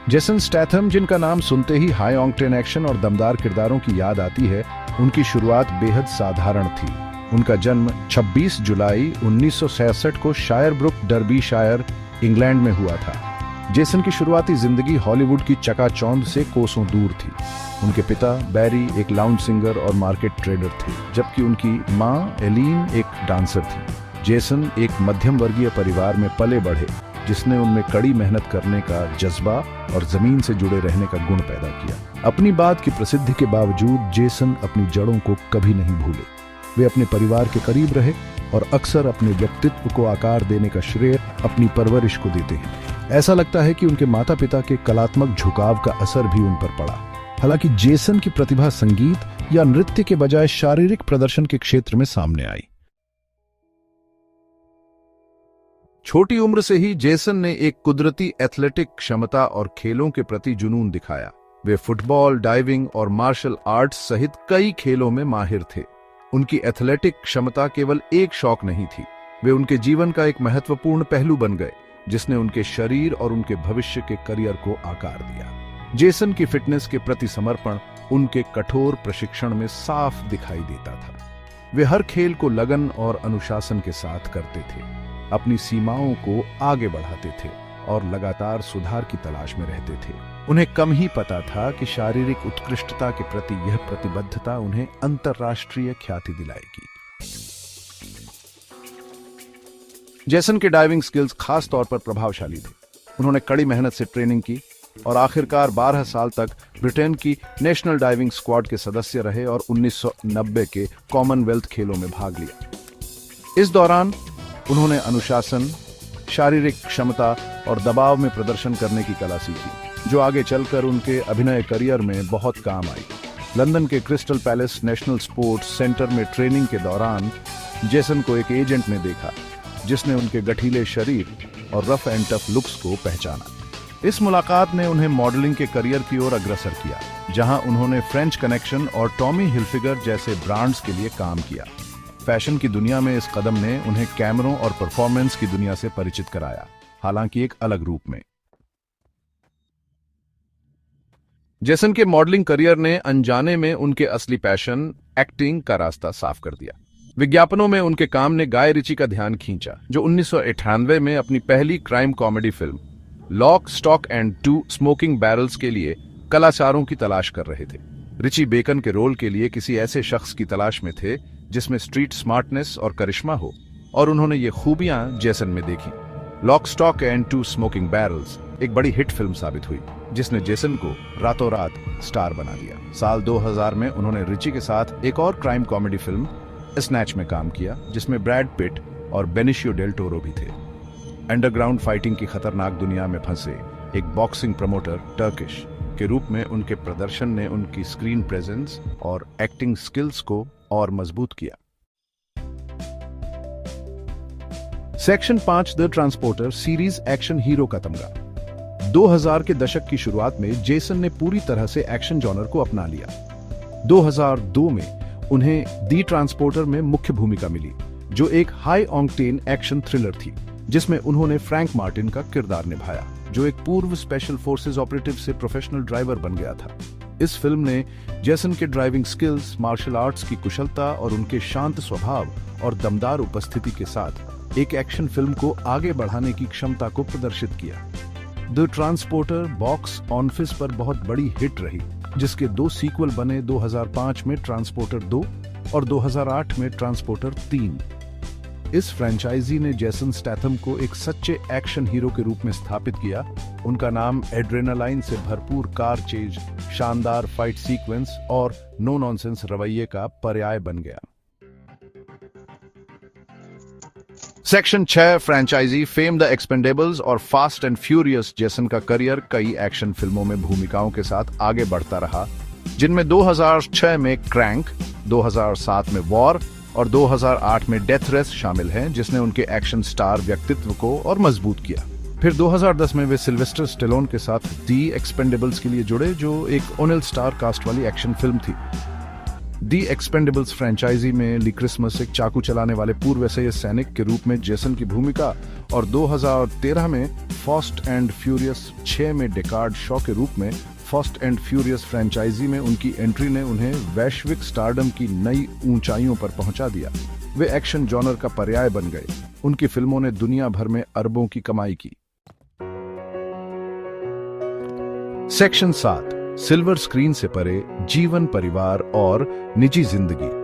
Jason Statham, जिनका नाम सुनते ही हाई ऑक्टेन एक्शन और दमदार किरदारों की याद आती है, उनकी शुरुआत बेहद साधारण थी। उनका जन्म 26 जुलाई 1966 को शायरब्रुक, डर्बीशायर, इंग्लैंड में हुआ था। जेसन की शुरुआती जिंदगी हॉलीवुड की चकाचौंध से कोसों दूर थी। उनके पिता बैरी एक लाउंज सिंगर और मार्केट ट्रेडर थे, जबकि उनकी मां एलीन एक डांसर थी। जेसन एक मध्यम वर्गीय परिवार में पले बढ़े, जिसने उनमें कड़ी मेहनत करने का जज्बा और जमीन से जुड़े रहने का गुण पैदा किया। अपनी बात की प्रसिद्धि के बावजूद जेसन अपनी जड़ों को कभी नहीं भूले। वे अपने परिवार के करीब रहे और अक्सर अपने व्यक्तित्व को आकार देने का श्रेय अपनी परवरिश को देते हैं। ऐसा लगता है कि उनके माता पिता के कलात्मक झुकाव का असर भी उन पर पड़ा। हालांकि जेसन की प्रतिभा संगीत या नृत्य के बजाय शारीरिक प्रदर्शन के क्षेत्र में सामने आई। छोटी उम्र से ही जेसन ने एक कुदरती एथलेटिक क्षमता और खेलों के प्रति जुनून दिखाया। वे फुटबॉल, डाइविंग और मार्शल आर्ट्स सहित कई खेलों में माहिर थे। उनकी एथलेटिक क्षमता केवल एक शौक नहीं थी, वे उनके जीवन का एक महत्वपूर्ण पहलू बन गए, जिसने उनके शरीर और उनके भविष्य के करियर को आकार दिया। जेसन की फिटनेस के प्रति समर्पण उनके कठोर प्रशिक्षण में साफ दिखाई देता था। वे हर खेल को लगन और अनुशासन के साथ करते थे, अपनी सीमाओं को आगे बढ़ाते थे और लगातार सुधार की तलाश में रहते थे। उन्हें कम ही पता था कि शारीरिक उत्कृष्टता के प्रति यह प्रतिबद्धता उन्हें अंतर्राष्ट्रीय ख्याति दिलाएगी। जेसन के डाइविंग स्किल्स खास तौर पर प्रभावशाली थे। उन्होंने कड़ी मेहनत से ट्रेनिंग की और आखिरकार 12 साल तक ब्रिटेन की नेशनल डाइविंग स्क्वाड के सदस्य रहे और 1990 के कॉमनवेल्थ खेलों में भाग लिया। इस दौरान उन्होंने अनुशासन, शारीरिक क्षमता और दबाव में प्रदर्शन करने की कला सीखी, जो आगे चलकर उनके अभिनय करियर में बहुत काम आई। लंदन के crystal palace national sports centre में ट्रेनिंग के दौरान जेसन को एक एजेंट ने देखा, जिसने उनके गठीले शरीर और रफ एंड टफ लुक्स को पहचाना। इस मुलाकात ने उन्हें मॉडलिंग के करियर की ओर अग्रसर किया, जहां उन्होंने फ्रेंच कनेक्शन और टॉमी हिल्फिगर जैसे ब्रांड्स के लिए काम किया। फैशन की दुनिया में इस कदम ने उन्हें कैमरों और परफॉर्मेंस की दुनिया से परिचित कराया, हालांकि एक अलग रूप में। जेसन के मॉडलिंग करियर ने अनजाने में उनके असली पैशन एक्टिंग का रास्ता साफ कर दिया। विज्ञापनों में उनके काम ने गाय रिची का ध्यान खींचा, जो 1998 में अपनी पहली crime comedy film lock, stock and 2 smoking barrels के लिए कलाकारों की तलाश कर रहे थे। रिची बेकन के रोल के लिए किसी ऐसे शख्स की तलाश में थे जिसमें स्ट्रीट स्मार्टनेस और करिश्मा हो, और उन्होंने ये खूबियां जेसन में देखी। Lock, stock and 2 smoking barrels एक बड़ी हिट फिल्म साबित हुई, जिसने जेसन को रातों रात स्टार बना दिया। साल 2000 में उन्होंने रिची के साथ एक और क्राइम कॉमेडी फिल्म स्नैच में काम किया, जिसमें ब्रैड पिट और बेनिशियो डेल टोरो भी थे। अंडरग्राउंड फाइटिंग की खतरनाक दुनिया में फंसे एक बॉक्सिंग प्रमोटर टर्किश के रूप में उनके प्रदर्शन ने उनकी स्क्रीन प्रेजेंस और एक्टिंग स्किल्स को और मजबूत किया। Section 5 the transporter series action hero का तमगा। 2000 के दशक की शुरुआत में जेसन ने पूरी तरह से एक्शन जॉनर को अपना लिया। 2002 में उन्हें दी ट्रांसपोर्टर में मुख्य भूमिका मिली, जो एक हाई ऑक्टेन एक्शन थ्रिलर थी, जिसमें उन्होंने फ्रैंक मार्टिन का किरदार निभाया, जो एक पूर्व स्पेशल फोर्सेस ऑपरेटिव से प्रोफेशनल ड्राइवर बन गया था। इस फिल्म ने जेसन के ड्राइविंग स्किल्स, मार्शल आर्ट्स की कुशलता और उनके शांत स्वभाव और दमदार उपस्थिति के साथ एक एक्शन फिल्म को आगे बढ़ाने की क्षमता को प्रदर्शित किया। द ट्रांसपोर्टर बॉक्स ऑफिस पर बहुत बड़ी हिट रही, जिसके 2 सीक्वल बने 2005 में ट्रांसपोर्टर 2 और 2008 में ट्रांसपोर्टर 3। इस फ्रेंचाइजी ने जेसन स्टैथम को एक सच्चे एक्शन हीरो के रूप में स्थापित किया। उनका नाम एड्रेनालाइन से भरपूर कार चेज, शानदार फाइट सीक्वेंस और नो नॉनसेंस रवैये का पर्याय बन गया। Section 6 franchise fame the Expendables और फास्ट एंड फ्यूरियस। जेसन का करियर कई एक्शन फिल्मों में भूमिकाओं के साथ आगे बढ़ता रहा, जिनमें 2006 में क्रैंक, 2007 में वॉर और 2008 में डेथ रेस शामिल हैं, जिसने उनके एक्शन स्टार व्यक्तित्व को और मजबूत किया। फिर 2010 में वे सिल्वेस्टर स्टेलोन के साथ दी एक्सपेंडेबल्स के लिए जुड़े, जो एक ओनेल स्टार कास्ट वाली एक्शन फिल्म थी। दी एक्सपेंडेबल्स फ्रेंचाइजी में ली क्रिसमस एक चाकू चलाने वाले पूर्व एसआईएस सैनिक के रूप में जेसन की भूमिका और 2013 में फास्ट एंड फ्यूरियस 6 में डेकार्ड शॉ के रूप में फास्ट एंड फ्यूरियस फ्रेंचाइजी में उनकी एंट्री ने उन्हें वैश्विक स्टारडम की नई ऊंचाइयों पर पहुंचा दिया। वे एक्शन जॉनर का पर्याय बन गए। उनकी फिल्मों ने दुनिया भर में अरबों की कमाई की। सेक्शन 7 सिल्वर स्क्रीन से परे जीवन, परिवार और निजी जिंदगी।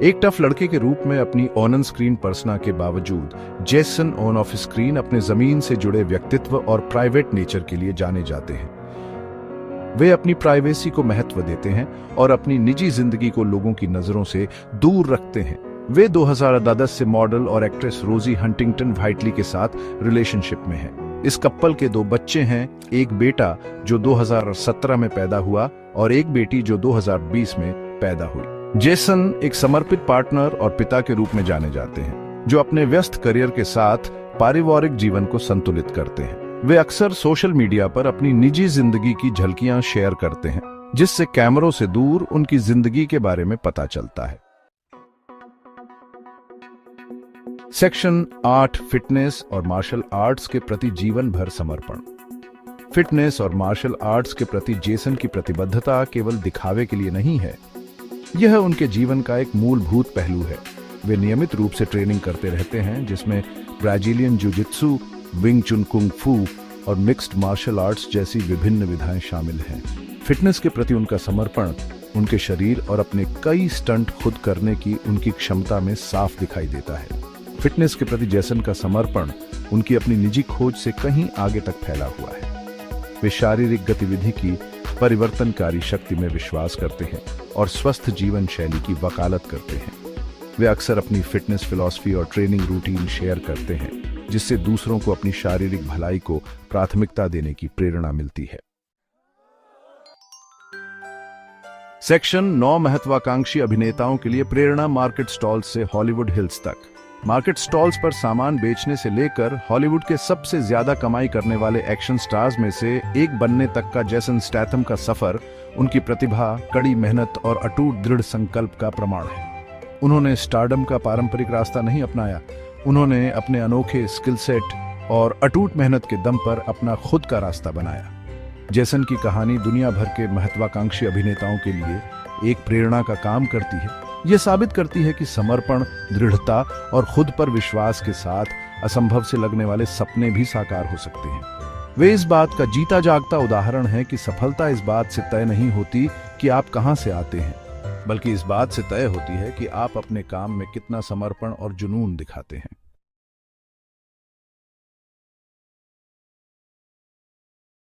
एक टफ लड़के के रूप में अपनी ऑन स्क्रीन पर्सना के बावजूद जेसन ऑन ऑफ स्क्रीन अपने जमीन से जुड़े व्यक्तित्व और प्राइवेट नेचर के लिए जाने जाते हैं। वे अपनी प्राइवेसी को महत्व देते हैं और अपनी निजी जिंदगी को लोगों की नजरों से दूर रखते हैं। वे 2010 से मॉडल और एक्ट्रेस रोजी हंटिंगटन व्हाइटली के साथ रिलेशनशिप में हैं। इस कपल के 2 बच्चे हैं, एक बेटा जो 2017 में पैदा हुआ और एक बेटी जो 2020 में पैदा हुई। जेसन एक समर्पित पार्टनर और पिता के रूप में जाने जाते हैं, जो अपने व्यस्त करियर के साथ पारिवारिक जीवन को संतुलित करते हैं। वे अक्सर सोशल मीडिया पर अपनी निजी जिंदगी की झलकियां शेयर करते हैं, जिससे कैमरों से दूर उनकी जिंदगी के बारे में पता चलता है। सेक्शन 8 फिटनेस और मार्शल आर्ट्स के प्रति जीवन भर समर्पण। फिटनेस और मार्शल आर्ट्स के प्रति जेसन की प्रतिबद्धता केवल दिखावे के लिए नहीं है, यह उनके जीवन का एक मूलभूत पहलू है। वे नियमित रूप से ट्रेनिंग करते रहते हैं, जिसमें ब्राजीलियन जिu-जित्सु, विंग चुन कुंग फू और मिक्स्ड मार्शल आर्ट्स जैसी विभिन्न विधाएं शामिल हैं। फिटनेस के प्रति उनका समर्पण उनके शरीर और अपने कई स्टंट खुद करने की उनकी क्षमता में साफ दिखाई देता है। फिटनेस के प्रति जेसन का समर्पण उनकी अपनी निजी खोज से कहीं आगे तक फैला हुआ है। वे शारीरिक गतिविधि की परिवर्तनकारी शक्ति में विश्वास करते हैं और स्वस्थ जीवन शैली की वकालत करते हैं। वे अक्सर अपनी फिटनेस फिलॉसफी और ट्रेनिंग रूटीन शेयर करते हैं, जिससे दूसरों को अपनी शारीरिक भलाई को प्राथमिकता देने की प्रेरणा मिलती है। सेक्शन 9 महत्वाकांक्षी अभिनेताओं के लिए प्रेरणा। मार्केट स्टॉल्स से हॉलीवुड हिल्स तक। मार्केट स्टॉल्स पर सामान बेचने से लेकर हॉलीवुड के सबसे ज्यादा कमाई करने वाले एक्शन स्टार्स में से एक बनने तक का जेसन स्टैथम का सफर उनकी प्रतिभा, कड़ी मेहनत और अटूट दृढ़ संकल्प का प्रमाण है। उन्होंने स्टारडम का पारंपरिक रास्ता नहीं अपनाया, उन्होंने अपने अनोखे स्किल सेट और अटूट मेहनत के दम पर अपना खुद का रास्ता बनाया। जेसन की कहानी दुनिया भर के महत्वाकांक्षी अभिनेताओं के लिए एक प्रेरणा का काम करती है। यह साबित करती है कि समर्पण, दृढ़ता और खुद पर विश्वास के साथ असंभव से लगने वाले सपने भी साकार हो सकते हैं। वे इस बात का जीता जागता उदाहरण है कि सफलता इस बात से तय नहीं होती कि आप कहां से आते हैं, बल्कि इस बात से तय होती है कि आप अपने काम में कितना समर्पण और जुनून दिखाते हैं।